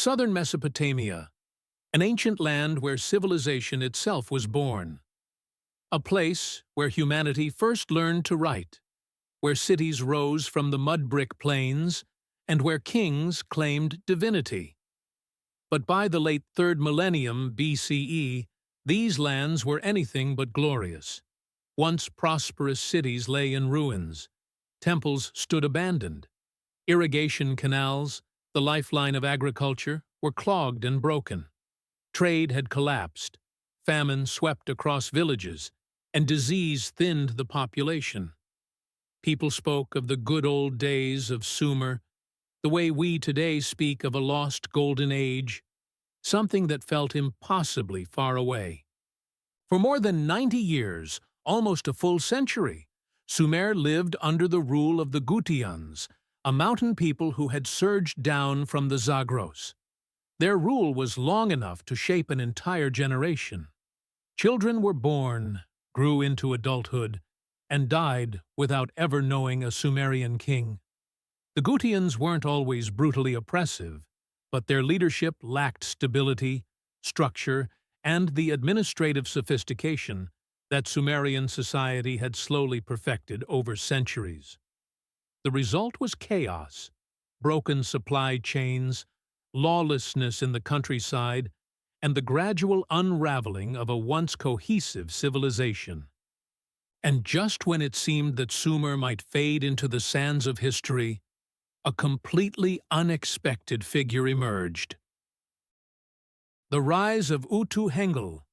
Southern Mesopotamia, an ancient land where civilization itself was born. A place where humanity first learned to write, where cities rose from the mud-brick plains, and where kings claimed divinity. But by the late 3rd millennium BCE, these lands were anything but glorious. Once prosperous cities lay in ruins. Temples stood abandoned. Irrigation canals, the lifeline of agriculture, were clogged and broken. Trade had collapsed. Famine swept across villages, and disease thinned the population. People spoke of the good old days of Sumer, the way we today speak of a lost golden age, something that felt impossibly far away. For more than 90 years, almost a full century, Sumer lived under the rule of the Gutians, a mountain people who had surged down from the Zagros. Their rule was long enough to shape an entire generation. Children were born, grew into adulthood, and died without ever knowing a Sumerian king. The Gutians weren't always brutally oppressive, but their leadership lacked stability, structure, and the administrative sophistication that Sumerian society had slowly perfected over centuries. The result was chaos, broken supply chains, lawlessness in the countryside, and the gradual unraveling of a once cohesive civilization. And just when it seemed that Sumer might fade into the sands of history, a completely unexpected figure emerged. The rise of Utu-Hengal.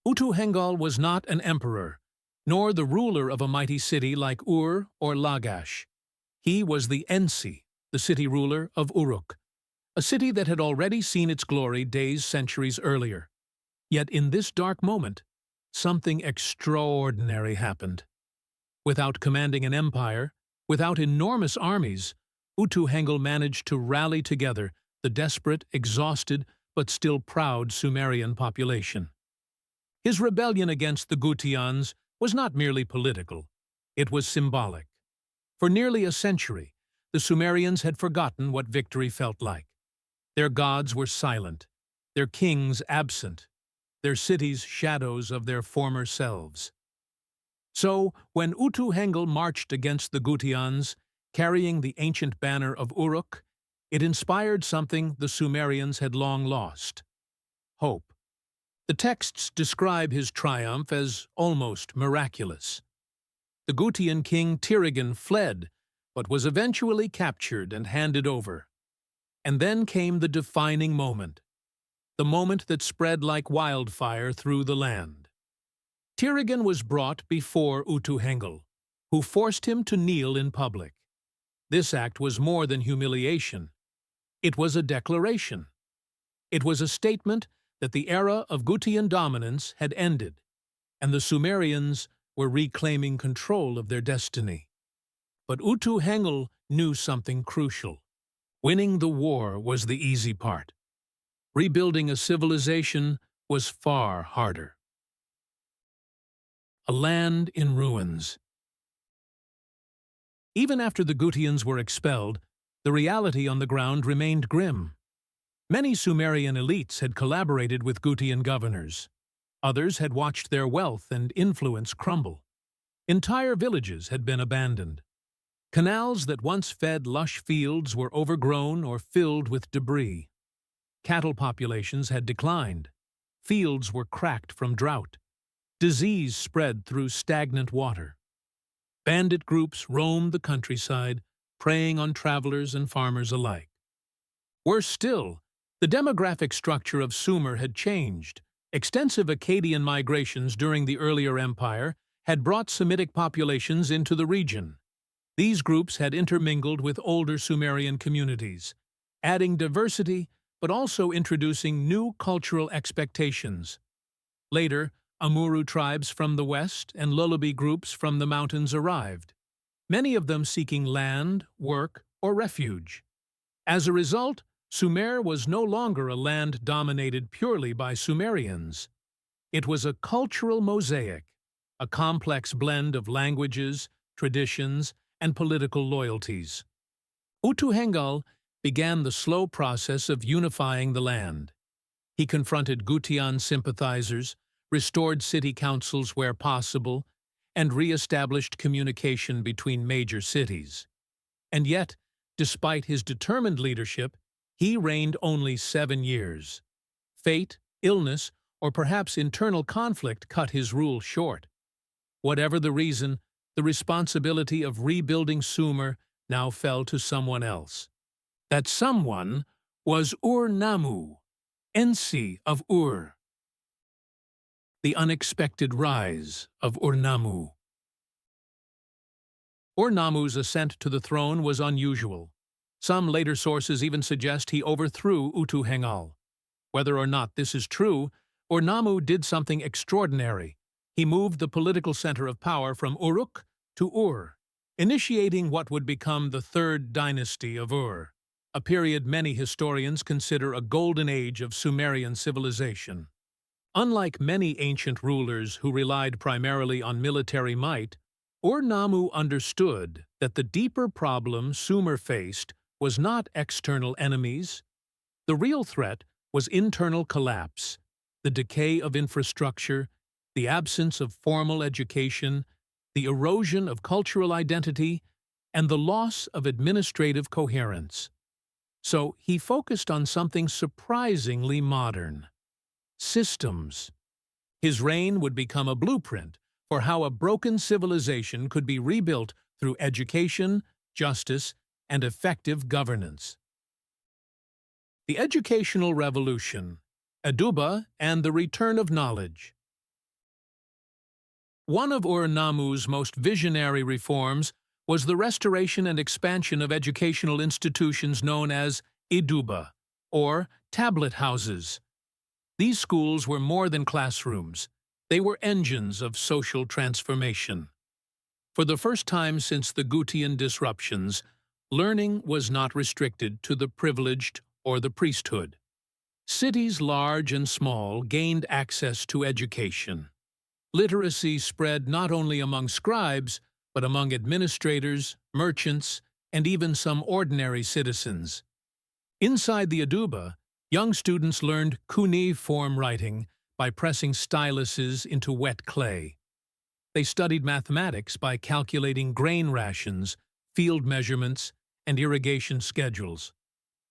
Utu-Hengal was not an emperor, nor the ruler of a mighty city like Ur or Lagash. He was the Ensi, the city ruler of Uruk, a city that had already seen its glory centuries earlier. Yet in this dark moment, something extraordinary happened. Without commanding an empire, without enormous armies, Utu-Hengal managed to rally together the desperate, exhausted, but still proud Sumerian population. His rebellion against the Gutians was not merely political, it was symbolic. For nearly a century, the Sumerians had forgotten what victory felt like. Their gods were silent, their kings absent, their cities shadows of their former selves. So, when Utu-Hengal marched against the Gutians, carrying the ancient banner of Uruk, it inspired something the Sumerians had long lost: hope. The texts describe his triumph as almost miraculous. The Gutian king Tirigan fled, but was eventually captured and handed over. And then came the defining moment, the moment that spread like wildfire through the land. Tirigan was brought before Utu-Hengal, who forced him to kneel in public. This act was more than humiliation. It was a declaration. It was a statement that the era of Gutian dominance had ended, and the Sumerians were reclaiming control of their destiny. But Utu-Hengal knew something crucial. Winning the war was the easy part. Rebuilding a civilization was far harder. A land in ruins. Even after the Gutians were expelled, the reality on the ground remained grim. Many Sumerian elites had collaborated with Gutian governors. Others had watched their wealth and influence crumble. Entire villages had been abandoned. Canals that once fed lush fields were overgrown or filled with debris. Cattle populations had declined. Fields were cracked from drought. Disease spread through stagnant water. Bandit groups roamed the countryside, preying on travelers and farmers alike. Worse still, the demographic structure of Sumer had changed. Extensive Akkadian migrations during the earlier empire had brought Semitic populations into the region. These groups had intermingled with older Sumerian communities, adding diversity but also introducing new cultural expectations. Later, Amuru tribes from the west and Lullaby groups from the mountains arrived, many of them seeking land, work, or refuge. As a result, Sumer was no longer a land dominated purely by Sumerians. It was a cultural mosaic, a complex blend of languages, traditions, and political loyalties. Utu-Hengal began the slow process of unifying the land. He confronted Gutian sympathizers, restored city councils where possible, and re-established communication between major cities. And yet, despite his determined leadership, he reigned only 7 years. Fate, illness, or perhaps internal conflict cut his rule short. Whatever the reason, the responsibility of rebuilding Sumer now fell to someone else. That someone was Ur-Nammu, Ensi of Ur. The unexpected rise of Ur-Nammu. Ur-Nammu's ascent to the throne was unusual. Some later sources even suggest he overthrew Utu-Hengal. Whether or not this is true, Ur-Nammu did something extraordinary. He moved the political center of power from Uruk to Ur, initiating what would become the Third Dynasty of Ur, a period many historians consider a golden age of Sumerian civilization. Unlike many ancient rulers who relied primarily on military might, Ur-Nammu understood that the deeper problem Sumer faced was not external enemies. The real threat was internal collapse, the decay of infrastructure, the absence of formal education, the erosion of cultural identity, and the loss of administrative coherence. So he focused on something surprisingly modern: systems. His reign would become a blueprint for how a broken civilization could be rebuilt through education, justice, and effective governance. The Educational Revolution, Eduba, and the Return of Knowledge. One of Ur-Nammu's most visionary reforms was the restoration and expansion of educational institutions known as Eduba, or tablet houses. These schools were more than classrooms. They were engines of social transformation. For the first time since the Gutian disruptions, learning was not restricted to the privileged or the priesthood. Cities large and small gained access to education. Literacy spread not only among scribes, but among administrators, merchants, and even some ordinary citizens. Inside the Eduba, young students learned cuneiform writing by pressing styluses into wet clay. They studied mathematics by calculating grain rations, field measurements, and irrigation schedules.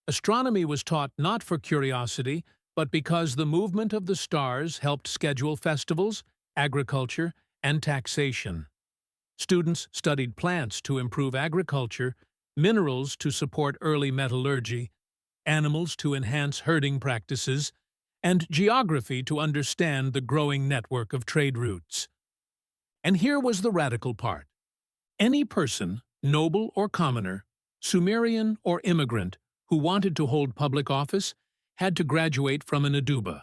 Astronomy was taught not for curiosity, but because the movement of the stars helped schedule festivals, agriculture, and taxation. Students studied plants to improve agriculture, minerals to support early metallurgy, animals to enhance herding practices, and geography to understand the growing network of trade routes. And here was the radical part. Any person, noble or commoner, Sumerian or immigrant, who wanted to hold public office had to graduate from an Eduba.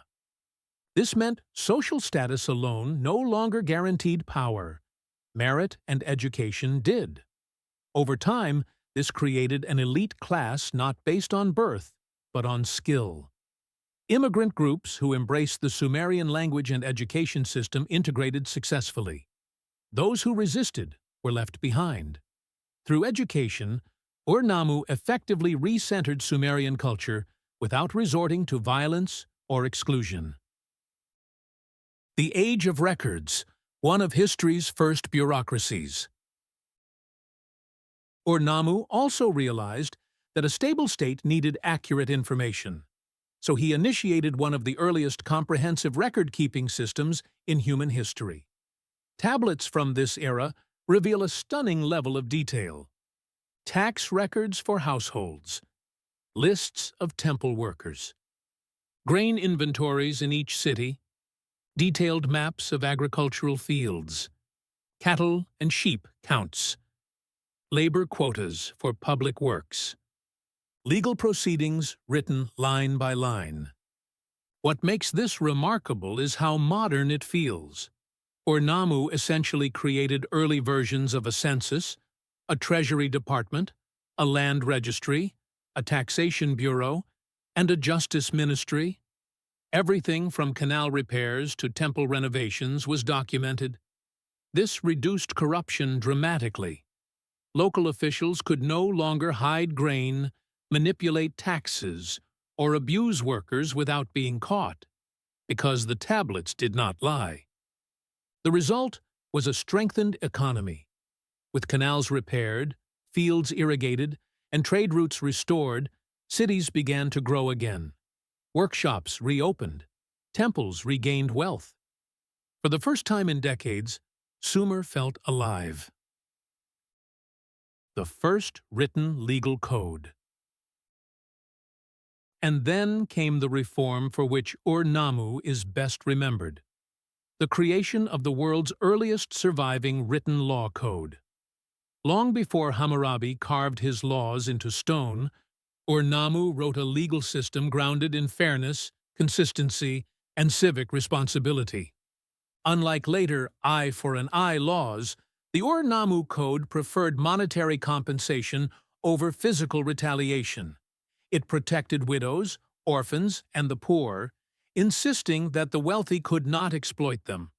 This meant social status alone no longer guaranteed power. Merit and education did. Over time, this created an elite class not based on birth, but on skill. Immigrant groups who embraced the Sumerian language and education system integrated successfully. Those who resisted were left behind. Through education, Ur-Nammu effectively re-centered Sumerian culture without resorting to violence or exclusion. The Age of Records, one of history's first bureaucracies. Ur-Nammu also realized that a stable state needed accurate information, so he initiated one of the earliest comprehensive record-keeping systems in human history. Tablets from this era reveal a stunning level of detail. Tax records for households, lists of temple workers, grain inventories in each city, detailed maps of agricultural fields, cattle and sheep counts, labor quotas for public works, legal proceedings written line by line. What makes this remarkable is how modern it feels. Ur-Nammu essentially created early versions of a census, a treasury department, a land registry, a taxation bureau, and a justice ministry. Everything from canal repairs to temple renovations was documented. This reduced corruption dramatically. Local officials could no longer hide grain, manipulate taxes, or abuse workers without being caught, because the tablets did not lie. The result was a strengthened economy. With canals repaired, fields irrigated, and trade routes restored, cities began to grow again. Workshops reopened. Temples regained wealth. For the first time in decades, Sumer felt alive. The first written legal code. And then came the reform for which Ur-Nammu is best remembered: the creation of the world's earliest surviving written law code. Long before Hammurabi carved his laws into stone, Ur-Nammu wrote a legal system grounded in fairness, consistency, and civic responsibility. Unlike later eye for an eye laws, the Ur-Nammu Code preferred monetary compensation over physical retaliation. It protected widows, orphans, and the poor, insisting that the wealthy could not exploit them.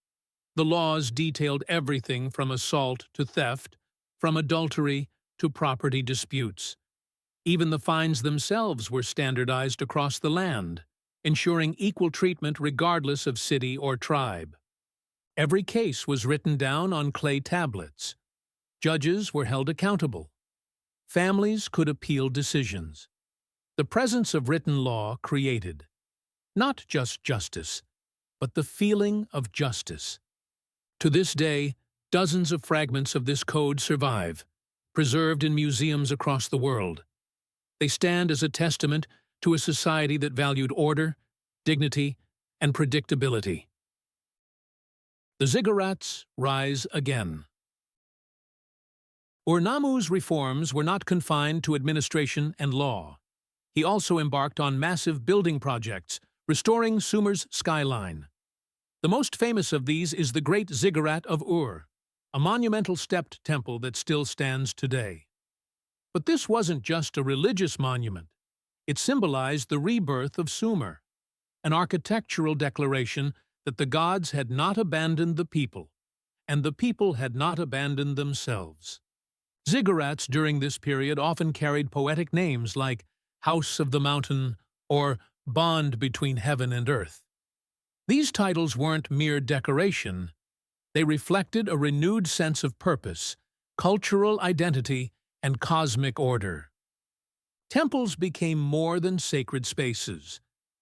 The laws detailed everything from assault to theft, from adultery to property disputes. Even the fines themselves were standardized across the land, ensuring equal treatment regardless of city or tribe. Every case was written down on clay tablets. Judges were held accountable. Families could appeal decisions. The presence of written law created not just justice, but the feeling of justice. To this day, dozens of fragments of this code survive, preserved in museums across the world. They stand as a testament to a society that valued order, dignity, and predictability. The ziggurats rise again. Ur-Nammu's reforms were not confined to administration and law. He also embarked on massive building projects, restoring Sumer's skyline. The most famous of these is the Great Ziggurat of Ur, a monumental stepped temple that still stands today. But this wasn't just a religious monument. It symbolized the rebirth of Sumer, an architectural declaration that the gods had not abandoned the people, and the people had not abandoned themselves. Ziggurats during this period often carried poetic names like House of the Mountain or Bond Between Heaven and Earth. These titles weren't mere decoration. They reflected a renewed sense of purpose, cultural identity, and cosmic order. Temples became more than sacred spaces.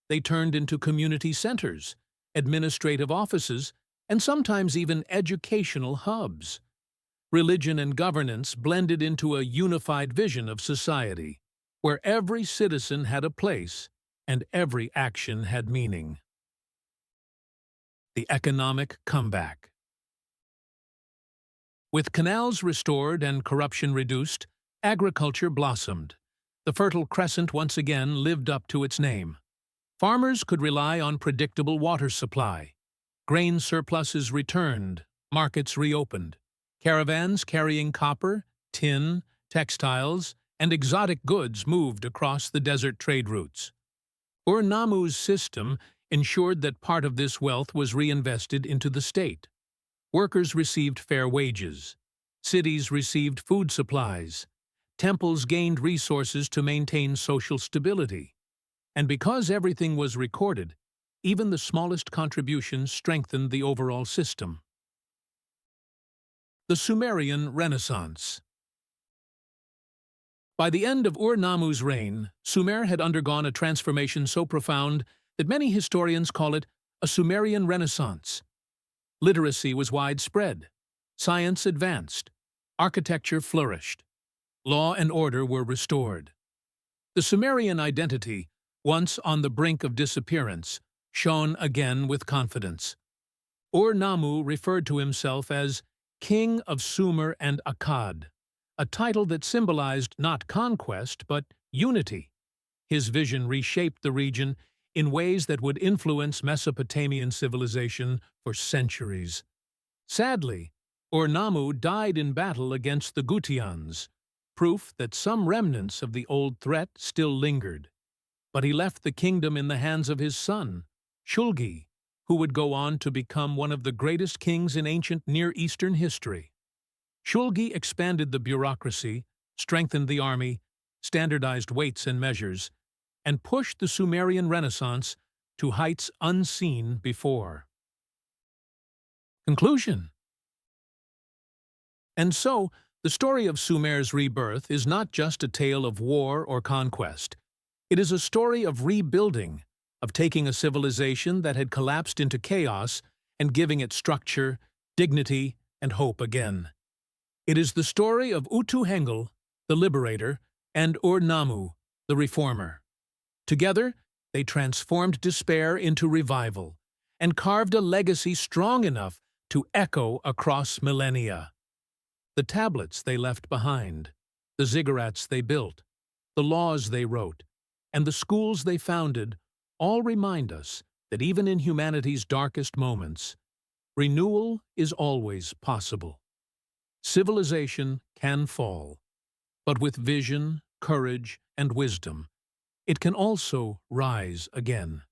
They turned into community centers, administrative offices, and sometimes even educational hubs. Religion and governance blended into a unified vision of society, where every citizen had a place and every action had meaning. The economic comeback. With canals restored and corruption reduced, agriculture blossomed. The Fertile Crescent once again lived up to its name. Farmers could rely on predictable water supply. Grain surpluses returned, markets reopened. Caravans carrying copper, tin, textiles, and exotic goods moved across the desert trade routes. Ur-Nammu's system ensured that part of this wealth was reinvested into the state. Workers received fair wages. Cities received food supplies. Temples gained resources to maintain social stability. And because everything was recorded, even the smallest contributions strengthened the overall system. The Sumerian Renaissance. By the end of Ur-Nammu's reign, Sumer had undergone a transformation so profound that many historians call it a Sumerian Renaissance. Literacy was widespread, science advanced, architecture flourished, law and order were restored. The Sumerian identity, once on the brink of disappearance, shone again with confidence. Ur-Nammu referred to himself as King of Sumer and Akkad, a title that symbolized not conquest but unity. His vision reshaped the region in ways that would influence Mesopotamian civilization for centuries. Sadly, Ur-Nammu died in battle against the Gutians, proof that some remnants of the old threat still lingered. But he left the kingdom in the hands of his son, Shulgi, who would go on to become one of the greatest kings in ancient Near Eastern history. Shulgi expanded the bureaucracy, strengthened the army, standardized weights and measures, and pushed the Sumerian Renaissance to heights unseen before. Conclusion. And so, the story of Sumer's rebirth is not just a tale of war or conquest. It is a story of rebuilding, of taking a civilization that had collapsed into chaos and giving it structure, dignity, and hope again. It is the story of Utu-Hengal, the liberator, and Ur-Nammu, the reformer. Together, they transformed despair into revival and carved a legacy strong enough to echo across millennia. The tablets they left behind, the ziggurats they built, the laws they wrote, and the schools they founded all remind us that even in humanity's darkest moments, renewal is always possible. Civilization can fall, but with vision, courage, and wisdom, it can also rise again.